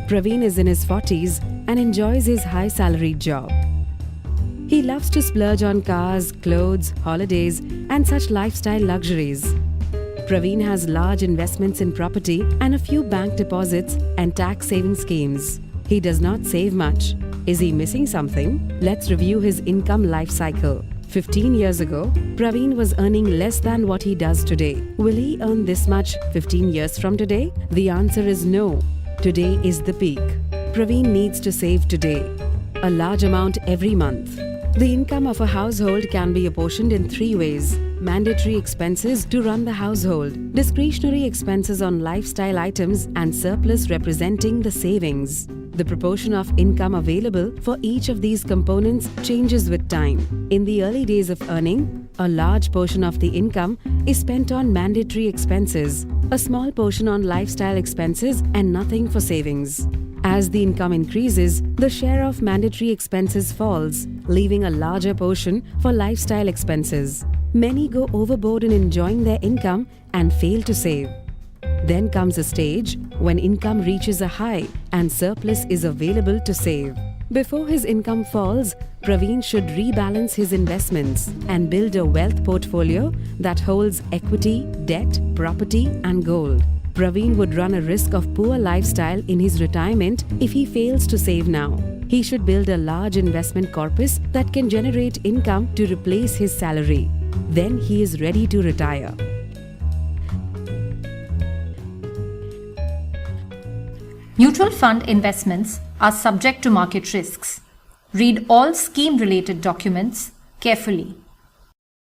Praveen is in his 40s and enjoys his high-salaried job. He loves to splurge on cars, clothes, holidays, and such lifestyle luxuries. Praveen has large investments in property and a few bank deposits and tax-saving schemes. He does not save much. Is he missing something? Let's review his income life cycle. 15 years ago, Praveen was earning less than what he does today. Will he earn this much 15 years from today? The answer is no. Today is the peak. Praveen needs to save today, a large amount every month. The income of a household can be apportioned in 3 ways. Mandatory expenses to run the household, discretionary expenses on lifestyle items, and surplus representing the savings. The proportion of income available for each of these components changes with time. In the early days of earning, a large portion of the income is spent on mandatory expenses, a small portion on lifestyle expenses, and nothing for savings. As the income increases, the share of mandatory expenses falls, leaving a larger portion for lifestyle expenses. Many go overboard in enjoying their income and fail to save. Then comes a stage when income reaches a high and surplus is available to save. Before his income falls, Praveen should rebalance his investments and build a wealth portfolio that holds equity, debt, property, and gold. Praveen would run a risk of poor lifestyle in his retirement if he fails to save now. He should build a large investment corpus that can generate income to replace his salary. Then he is ready to retire. Mutual fund investments are subject to market risks. Read all scheme-related documents carefully.